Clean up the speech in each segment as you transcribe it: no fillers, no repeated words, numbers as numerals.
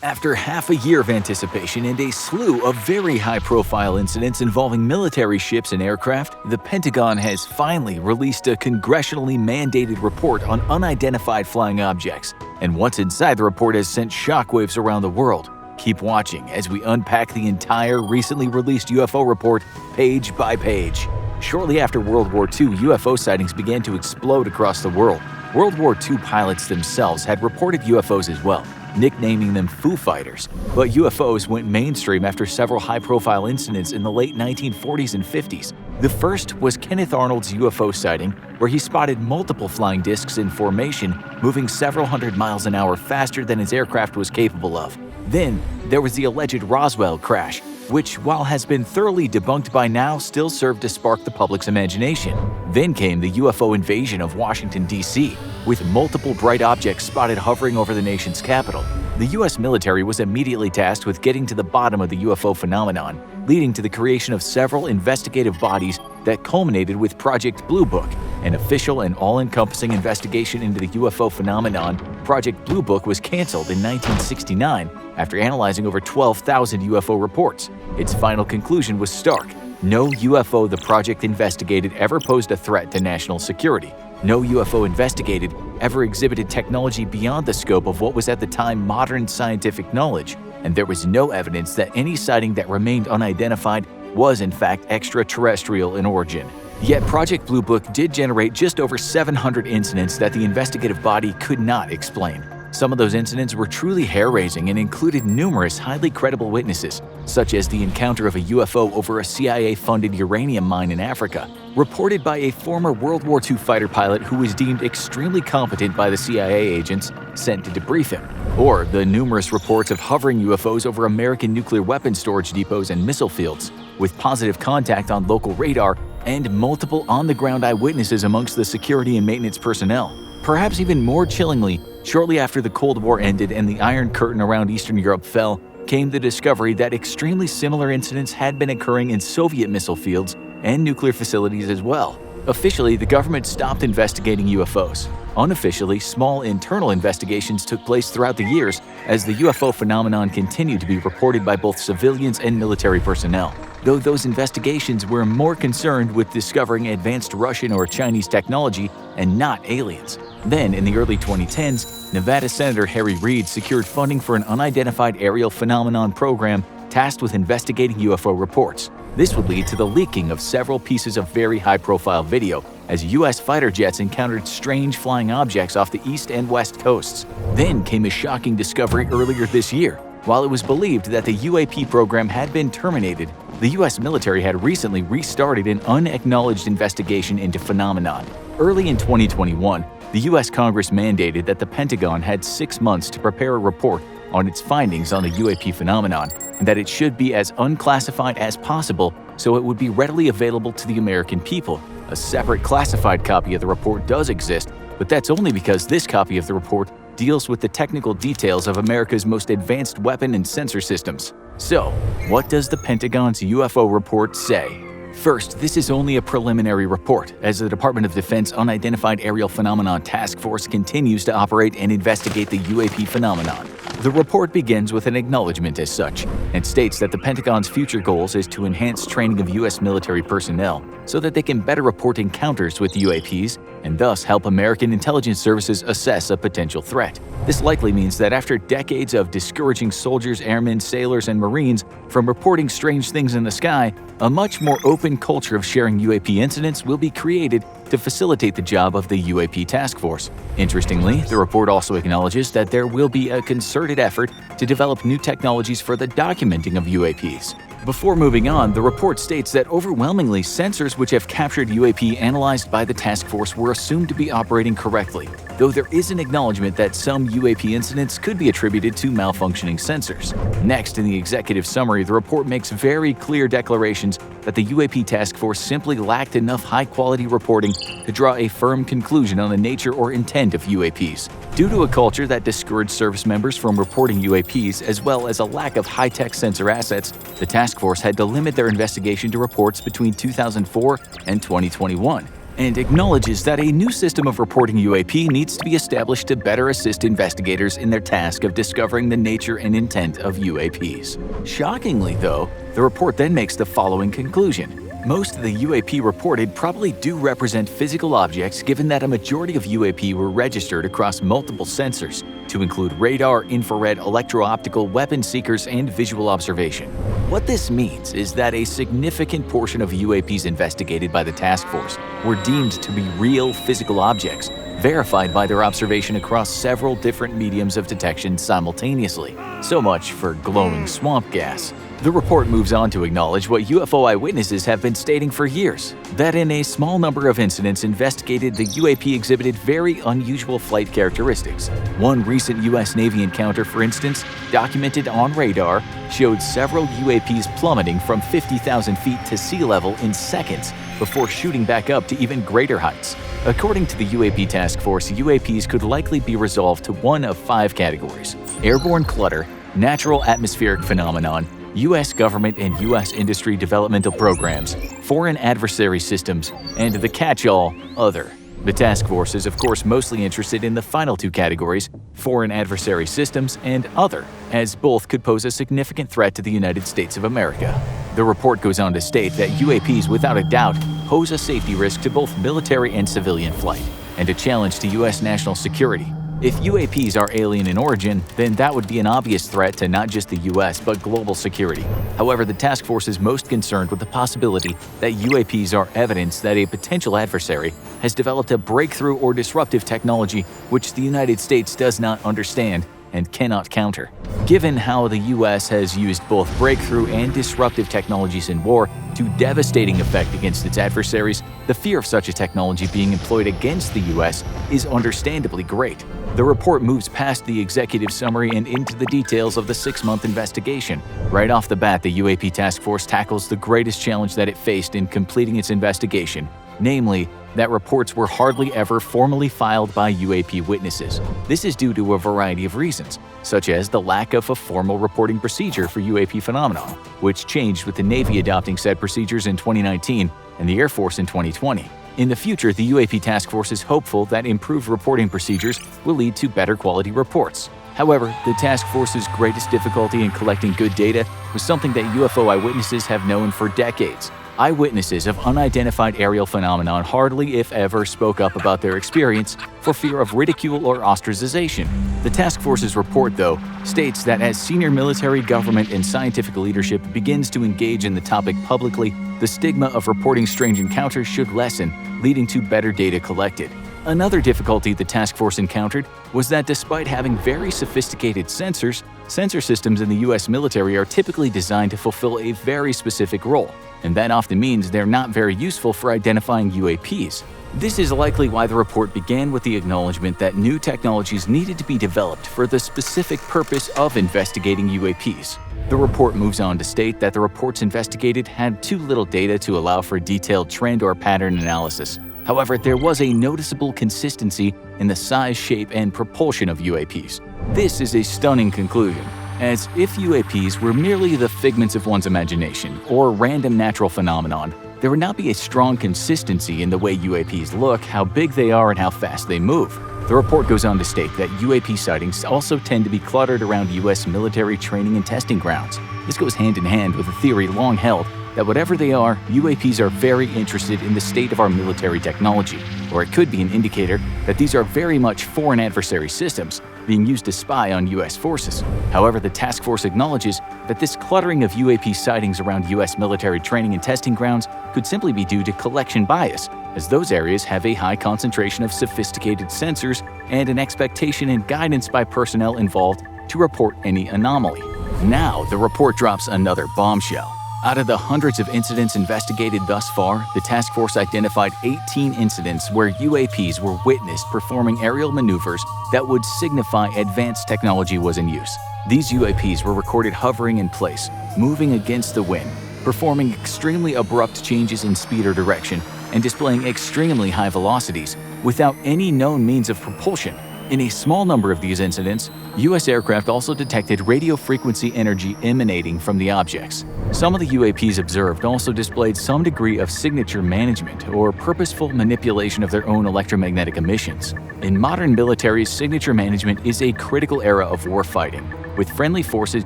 After half a year of anticipation and a slew of very high-profile incidents involving military ships and aircraft, the Pentagon has finally released a congressionally mandated report on unidentified flying objects. And what's inside the report has sent shockwaves around the world. Keep watching as we unpack the entire recently released UFO report page by page. Shortly after World War II, UFO sightings began to explode across the world. World War II pilots themselves had reported UFOs as well, nicknaming them Foo Fighters. But UFOs went mainstream after several high-profile incidents in the late 1940s and 50s. The first was Kenneth Arnold's UFO sighting, where he spotted multiple flying discs in formation, moving several hundred miles an hour faster than his aircraft was capable of. Then, there was the alleged Roswell crash, which, while has been thoroughly debunked by now, still served to spark the public's imagination. Then came the UFO invasion of Washington, D.C., with multiple bright objects spotted hovering over the nation's capital. The U.S. military was immediately tasked with getting to the bottom of the UFO phenomenon, leading to the creation of several investigative bodies that culminated with Project Blue Book, an official and all-encompassing investigation into the UFO phenomenon. Project Blue Book was canceled in 1969 after analyzing over 12,000 UFO reports. Its final conclusion was stark. No UFO the project investigated ever posed a threat to national security. No UFO investigated ever exhibited technology beyond the scope of what was at the time modern scientific knowledge, and there was no evidence that any sighting that remained unidentified was in fact extraterrestrial in origin. Yet Project Blue Book did generate just over 700 incidents that the investigative body could not explain. Some of those incidents were truly hair-raising and included numerous highly credible witnesses, such as the encounter of a UFO over a CIA-funded uranium mine in Africa, reported by a former World War II fighter pilot who was deemed extremely competent by the CIA agents sent to debrief him, or the numerous reports of hovering UFOs over American nuclear weapons storage depots and missile fields, with positive contact on local radar and multiple on-the-ground eyewitnesses amongst the security and maintenance personnel. Perhaps even more chillingly, shortly after the Cold War ended and the Iron Curtain around Eastern Europe fell, came the discovery that extremely similar incidents had been occurring in Soviet missile fields and nuclear facilities as well. Officially, the government stopped investigating UFOs. Unofficially, small internal investigations took place throughout the years as the UFO phenomenon continued to be reported by both civilians and military personnel, though those investigations were more concerned with discovering advanced Russian or Chinese technology and not aliens. Then, in the early 2010s, Nevada Senator Harry Reid secured funding for an unidentified aerial phenomenon program tasked with investigating UFO reports. This would lead to the leaking of several pieces of very high-profile video as U.S. fighter jets encountered strange flying objects off the east and west coasts. Then came a shocking discovery earlier this year. While it was believed that the UAP program had been terminated, the U.S. military had recently restarted an unacknowledged investigation into phenomenon. Early in 2021, the U.S. Congress mandated that the Pentagon had 6 months to prepare a report on its findings on the UAP phenomenon, and that it should be as unclassified as possible so it would be readily available to the American people. A separate classified copy of the report does exist, but that's only because this copy of the report deals with the technical details of America's most advanced weapon and sensor systems. So, what does the Pentagon's UFO report say? First, this is only a preliminary report, as the Department of Defense Unidentified Aerial Phenomenon Task Force continues to operate and investigate the UAP phenomenon. The report begins with an acknowledgement as such, and states that the Pentagon's future goals is to enhance training of U.S. military personnel so that they can better report encounters with UAPs and thus help American intelligence services assess a potential threat. This likely means that after decades of discouraging soldiers, airmen, sailors, and Marines from reporting strange things in the sky, a much more open culture of sharing UAP incidents will be created to facilitate the job of the UAP task force. Interestingly, the report also acknowledges that there will be a concerted effort to develop new technologies for the documenting of UAPs. Before moving on, the report states that overwhelmingly sensors which have captured UAP analyzed by the task force were assumed to be operating correctly, though there is an acknowledgement that some UAP incidents could be attributed to malfunctioning sensors. Next, in the executive summary, the report makes very clear declarations that the UAP task force simply lacked enough high-quality reporting to draw a firm conclusion on the nature or intent of UAPs. Due to a culture that discouraged service members from reporting UAPs, as well as a lack of high-tech sensor assets, the task force had to limit their investigation to reports between 2004 and 2021. and acknowledges that a new system of reporting UAP needs to be established to better assist investigators in their task of discovering the nature and intent of UAPs. Shockingly, though, the report then makes the following conclusion. Most of the UAP reported probably do represent physical objects, given that a majority of UAP were registered across multiple sensors, to include radar, infrared, electro-optical, weapon seekers, and visual observation. What this means is that a significant portion of UAPs investigated by the task force were deemed to be real physical objects, verified by their observation across several different mediums of detection simultaneously. So much for glowing swamp gas. The report moves on to acknowledge what UFO eyewitnesses have been stating for years, that in a small number of incidents investigated, the UAP exhibited very unusual flight characteristics. One recent U.S. Navy encounter, for instance, documented on radar, showed several UAPs plummeting from 50,000 feet to sea level in seconds before shooting back up to even greater heights. According to the UAP Task Force, UAPs could likely be resolved to one of 5 categories: airborne clutter, natural atmospheric phenomenon, U.S. government and U.S. industry developmental programs, foreign adversary systems, and the catch-all, other. The task force is of course mostly interested in the final 2 categories, foreign adversary systems and other, as both could pose a significant threat to the United States of America. The report goes on to state that UAPs without a doubt pose a safety risk to both military and civilian flight, and a challenge to U.S. national security. If UAPs are alien in origin, then that would be an obvious threat to not just the US but global security. However, the task force is most concerned with the possibility that UAPs are evidence that a potential adversary has developed a breakthrough or disruptive technology which the United States does not understand and cannot counter. Given how the US has used both breakthrough and disruptive technologies in war to devastating effect against its adversaries, the fear of such a technology being employed against the US is understandably great. The report moves past the executive summary and into the details of the 6-month investigation. Right off the bat, the UAP Task Force tackles the greatest challenge that it faced in completing its investigation, namely, that reports were hardly ever formally filed by UAP witnesses. This is due to a variety of reasons, such as the lack of a formal reporting procedure for UAP phenomena, which changed with the Navy adopting said procedures in 2019 and the Air Force in 2020. In the future, the UAP Task Force is hopeful that improved reporting procedures will lead to better quality reports. However, the task force's greatest difficulty in collecting good data was something that UFO eyewitnesses have known for decades. Eyewitnesses of unidentified aerial phenomenon hardly, if ever, spoke up about their experience for fear of ridicule or ostracization. The task force's report, though, states that as senior military, government, and scientific leadership begins to engage in the topic publicly, the stigma of reporting strange encounters should lessen, leading to better data collected. Another difficulty the task force encountered was that despite having very sophisticated sensors, sensor systems in the US military are typically designed to fulfill a very specific role, and that often means they're not very useful for identifying UAPs. This is likely why the report began with the acknowledgement that new technologies needed to be developed for the specific purpose of investigating UAPs. The report moves on to state that the reports investigated had too little data to allow for detailed trend or pattern analysis. However, there was a noticeable consistency in the size, shape, and propulsion of UAPs. This is a stunning conclusion, as if UAPs were merely the figments of one's imagination or random natural phenomenon, there would not be a strong consistency in the way UAPs look, how big they are, and how fast they move. The report goes on to state that UAP sightings also tend to be cluttered around US military training and testing grounds. This goes hand in hand with a theory long held that whatever they are, UAPs are very interested in the state of our military technology, or it could be an indicator that these are very much foreign adversary systems being used to spy on US forces. However, the task force acknowledges that this cluttering of UAP sightings around US military training and testing grounds could simply be due to collection bias, as those areas have a high concentration of sophisticated sensors and an expectation and guidance by personnel involved to report any anomaly. Now, the report drops another bombshell. Out of the hundreds of incidents investigated thus far, the task force identified 18 incidents where UAPs were witnessed performing aerial maneuvers that would signify advanced technology was in use. These UAPs were recorded hovering in place, moving against the wind, performing extremely abrupt changes in speed or direction, and displaying extremely high velocities without any known means of propulsion. In a small number of these incidents, U.S. aircraft also detected radio frequency energy emanating from the objects. Some of the UAPs observed also displayed some degree of signature management or purposeful manipulation of their own electromagnetic emissions. In modern militaries, signature management is a critical era of warfighting, with friendly forces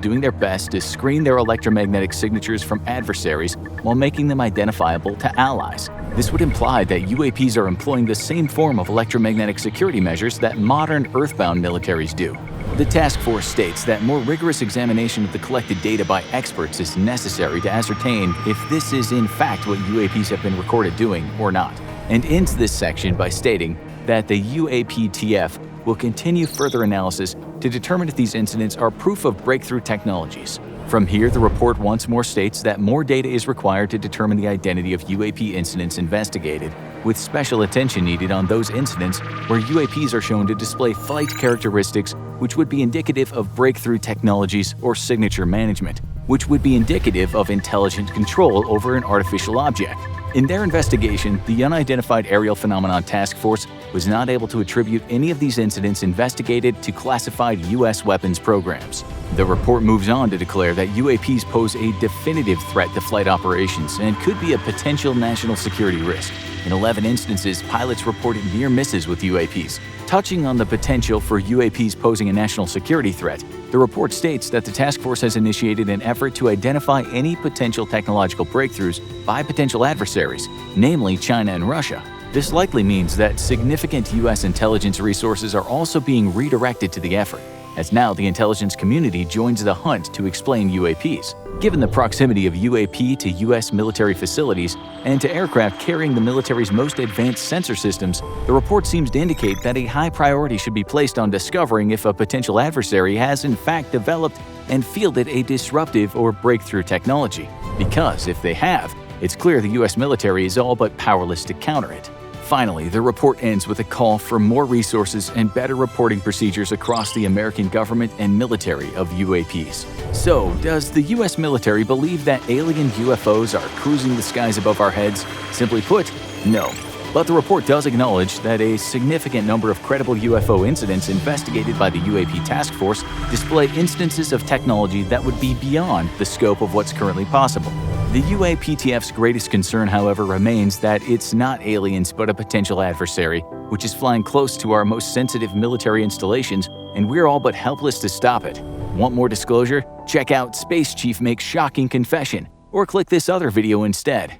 doing their best to screen their electromagnetic signatures from adversaries while making them identifiable to allies. This would imply that UAPs are employing the same form of electromagnetic security measures that modern earthbound militaries do. The task force states that more rigorous examination of the collected data by experts is necessary to ascertain if this is in fact what UAPs have been recorded doing or not, and ends this section by stating that the UAPTF will continue further analysis to determine if these incidents are proof of breakthrough technologies. From here, the report once more states that more data is required to determine the identity of UAP incidents investigated, with special attention needed on those incidents where UAPs are shown to display flight characteristics which would be indicative of breakthrough technologies or signature management, which would be indicative of intelligent control over an artificial object. In their investigation, the Unidentified Aerial Phenomenon Task Force was not able to attribute any of these incidents investigated to classified U.S. weapons programs. The report moves on to declare that UAPs pose a definitive threat to flight operations and could be a potential national security risk. In 11 instances, pilots reported near misses with UAPs. Touching on the potential for UAPs posing a national security threat, the report states that the task force has initiated an effort to identify any potential technological breakthroughs by potential adversaries, namely China and Russia. This likely means that significant U.S. intelligence resources are also being redirected to the effort, as now the intelligence community joins the hunt to explain UAPs. Given the proximity of UAP to U.S. military facilities and to aircraft carrying the military's most advanced sensor systems, the report seems to indicate that a high priority should be placed on discovering if a potential adversary has in fact developed and fielded a disruptive or breakthrough technology. Because if they have, it's clear the U.S. military is all but powerless to counter it. Finally, the report ends with a call for more resources and better reporting procedures across the American government and military of UAPs. So, does the U.S. military believe that alien UFOs are cruising the skies above our heads? Simply put, no. But the report does acknowledge that a significant number of credible UFO incidents investigated by the UAP task force display instances of technology that would be beyond the scope of what's currently possible. The UAPTF's greatest concern, however, remains that it's not aliens but a potential adversary, which is flying close to our most sensitive military installations, and we're all but helpless to stop it. Want more disclosure? Check out Space Chief Makes Shocking Confession, or click this other video instead.